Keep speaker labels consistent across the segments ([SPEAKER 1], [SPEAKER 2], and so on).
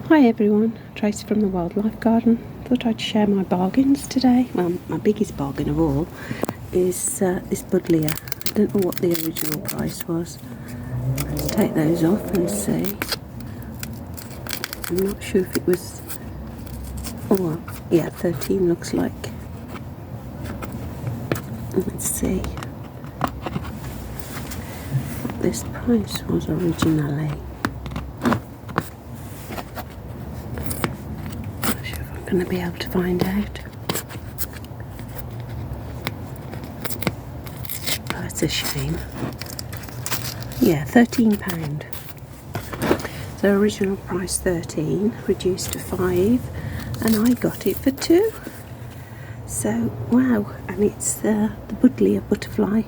[SPEAKER 1] Hi everyone, Tracy from the Wildlife Garden. Thought I'd share my bargains today. Well, my biggest bargain of all is this Buddleia. I don't know what the original price was. Let's take those off and see. I'm not sure if it was... Oh, yeah, 13 looks like. Let's see what this price was originally. Going to be able to find out. Oh, it's a shame. Yeah, £13. So original price 13, reduced to 5, and I got it for 2. So wow, and it's the Buddleia butterfly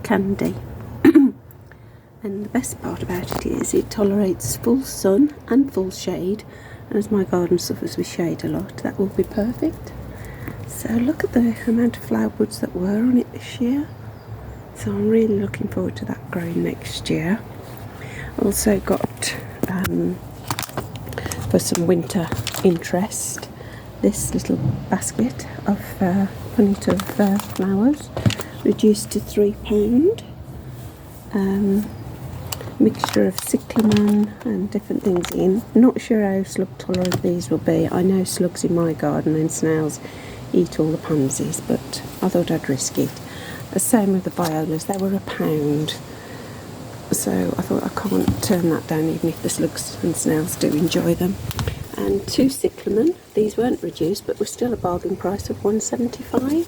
[SPEAKER 1] candy. And the best part about it is it tolerates full sun and full shade. And as my garden suffers with shade a lot, that will be perfect. So look at the amount of flower buds that were on it this year. So I'm really looking forward to that growing next year. Also got, for some winter interest, this little basket of punnet of flowers, reduced to £3. Mixture of cyclamen and different things in. Not sure how slug tolerant these will be. I know slugs in my garden and snails eat all the pansies, but I thought I'd risk it. The same with the violas, they were £1. So I thought I can't turn that down even if the slugs and snails do enjoy them. And 2 cyclamen, these weren't reduced but were still a bargain price of £1.75.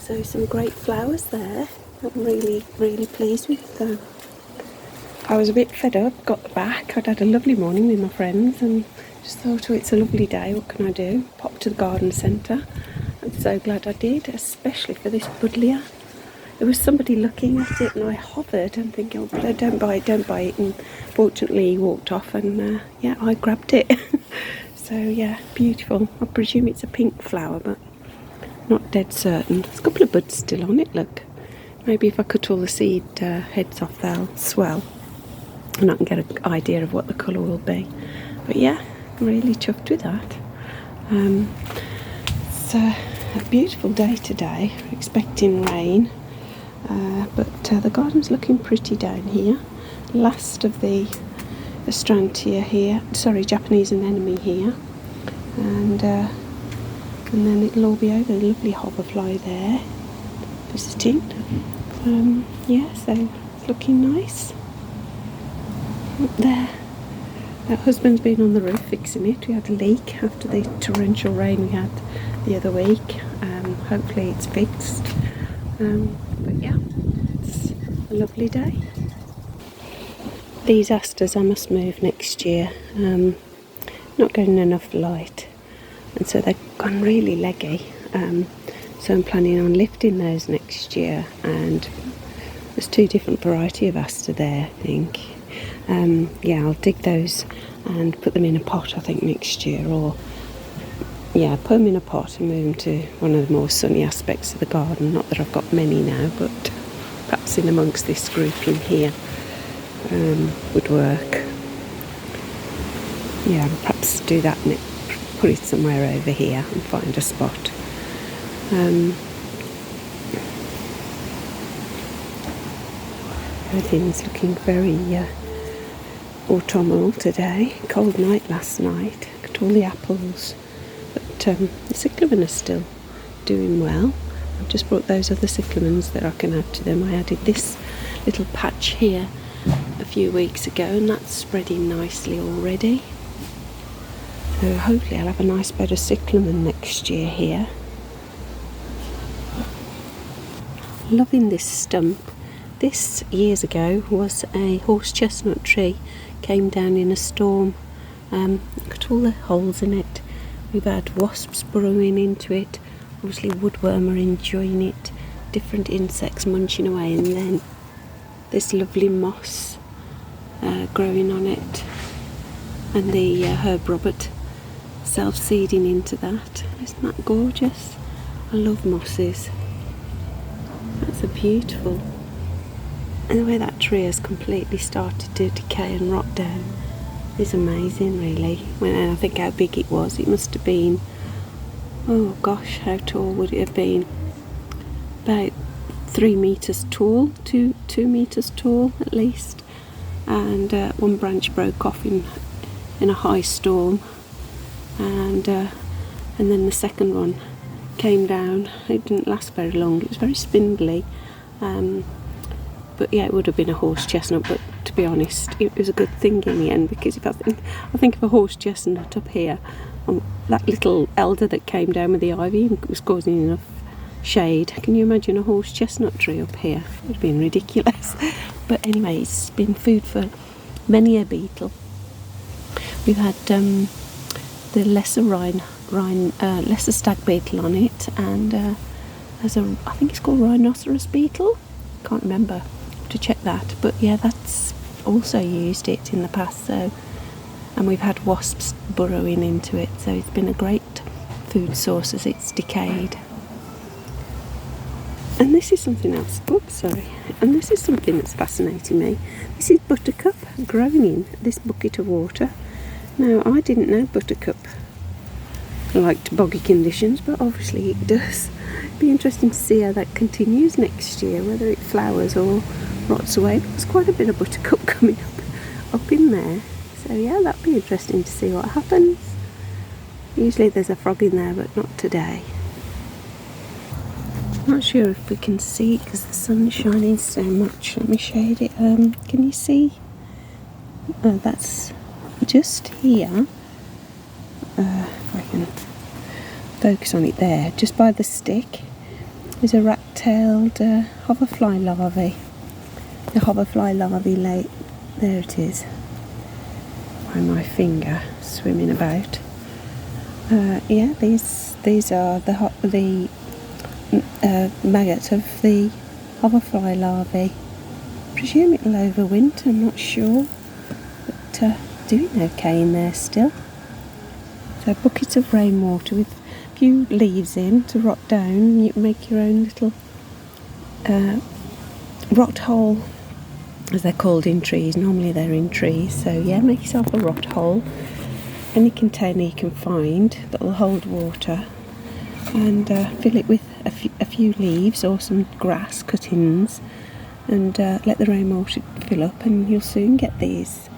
[SPEAKER 1] So some great flowers there. I'm really pleased with them. I was a bit fed up, got back. I'd had a lovely morning with my friends and just thought, oh, it's a lovely day, what can I do? Popped to the garden centre. I'm so glad I did, especially for this Buddleia. There was somebody looking at it and I hovered and thinking, oh, don't buy it. And fortunately he walked off and yeah, I grabbed it. So yeah, beautiful. I presume it's a pink flower, but not dead certain. There's a couple of buds still on it, look. Maybe if I cut all the seed heads off, they'll swell. And I can get an idea of what the colour will be. But yeah, really chuffed with that. It's a beautiful day today, expecting rain, but the garden's looking pretty down here. Last of the Astrantia here, sorry, Japanese anemone here, and then it'll all be over. A lovely hoverfly there visiting. Yeah, so it's looking nice. Up there, our husband's been on the roof fixing it. We had a leak after the torrential rain we had the other week. Hopefully it's fixed, but yeah, it's a lovely day. These asters I must move next year. Not getting enough light, and so they've gone really leggy, so I'm planning on lifting those next year. And there's 2 different variety of aster there, I think. Yeah, I'll dig those and put them in a pot, I think, next year, or yeah, put them in a pot and move them to one of the more sunny aspects of the garden. Not that I've got many now, but perhaps in amongst this group in here would work. Yeah, perhaps do that and put it somewhere over here and find a spot. Everything's looking very autumnal today. Cold night last night. Got all the apples, but the cyclamen are still doing well. I've just brought those other cyclamens that I can add to them. I added this little patch here a few weeks ago, and that's spreading nicely already. So hopefully I'll have a nice bed of cyclamen next year here. Loving this stump. This, years ago, was a horse chestnut tree. Came down in a storm. Look at all the holes in it. We've had wasps burrowing into it. Obviously woodworm are enjoying it. Different insects munching away, and then this lovely moss growing on it. And the herb Robert self-seeding into that. Isn't that gorgeous? I love mosses. That's a beautiful... And the way that tree has completely started to decay and rot down is amazing, really. When I think how big it was, it must have been, oh gosh, how tall would it have been? About 3 metres tall, 2 metres tall at least. And one branch broke off in a high storm, and then the second one came down. It didn't last very long. It was very spindly, but yeah, it would have been a horse chestnut. But to be honest, it was a good thing in the end, because if I think of a horse chestnut up here, that little elder that came down with the ivy was causing enough shade. Can you imagine a horse chestnut tree up here? It would have been ridiculous. But anyway, it's been food for many a beetle. We've had the lesser lesser stag beetle on it, and there's I think it's called rhinoceros beetle. Can't remember, to check that. But yeah, that's also used it in the past. So, and we've had wasps burrowing into it. So it's been a great food source as it's decayed. And this is something else. Oops, sorry. And this is something that's fascinating me. This is buttercup growing in this bucket of water. Now, I didn't know buttercup liked boggy conditions, but obviously it does. It'd be interesting to see how that continues next year, whether it flowers or rots away. There's quite a bit of buttercup coming up in there. So yeah, that'd be interesting to see what happens. Usually there's a frog in there, but not today. Not sure if we can see because the sun's shining so much. Let me shade it. Can you see? Oh, that's just here. If I can focus on it there, just by the stick, is a rat-tailed hoverfly larvae. The hoverfly larvae lay there. It is. By my finger, swimming about. Yeah, these are the maggot of the hoverfly larvae. Presume it'll overwinter, I'm not sure, but doing okay in there still. So buckets of rainwater with a few leaves in to rot down. You can make your own little rot hole, as they're called in trees. Normally they're in trees, so yeah, make yourself a rot hole. Any container you can find that will hold water, and fill it with a few leaves or some grass cuttings, and let the rainwater fill up, and you'll soon get these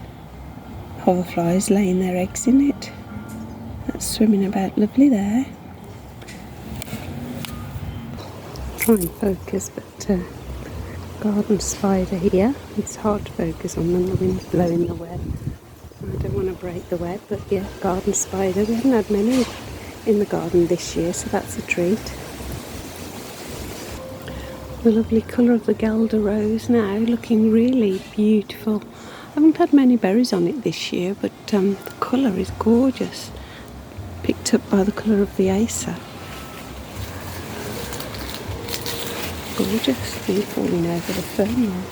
[SPEAKER 1] hoverflies laying their eggs in it. That's swimming about lovely there. Try and focus, but garden spider here. It's hard to focus on when the wind's blowing the web. I don't want to break the web, but yeah, garden spider. We haven't had many in the garden this year, so that's a treat. The lovely colour of the Guelder rose now, looking really beautiful. I haven't had many berries on it this year, but the colour is gorgeous. Picked up by the colour of the Acer. Gorgeous, been falling over the fern there.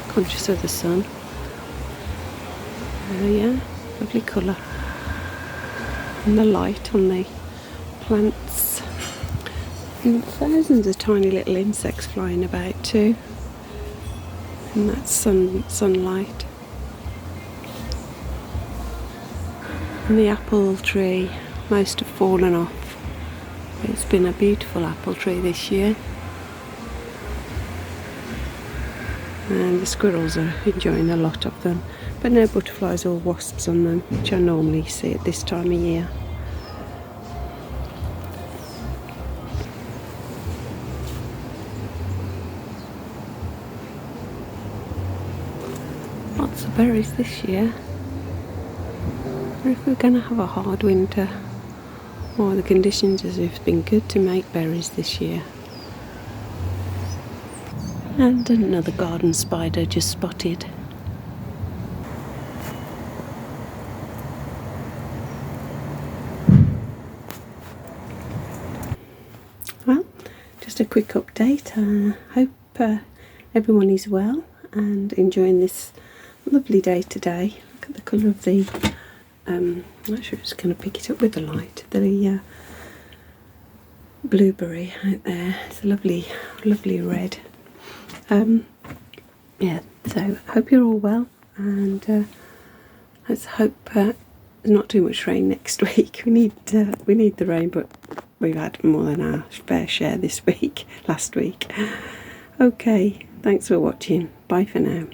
[SPEAKER 1] Conscious of the sun. Yeah, lovely colour. And the light on the plants. And thousands of tiny little insects flying about too. And that sunlight. And the apple tree, most have fallen off. It's been a beautiful apple tree this year. And the squirrels are enjoying a lot of them. But no butterflies or wasps on them, which I normally see at this time of year. Lots of berries this year. Or if we're going to have a hard winter, or the conditions as if it's been good to make berries this year. And another garden spider just spotted. Well, just a quick update. I hope everyone is well and enjoying this lovely day today. Look at the colour of the I'm not sure it's going to pick it up with the light. The blueberry out there. It's a lovely, lovely red. Yeah, so I hope you're all well, and Let's hope there's not too much rain next week. We need the rain, but we've had more than our fair share this week, last week. Okay, thanks for watching. Bye for now.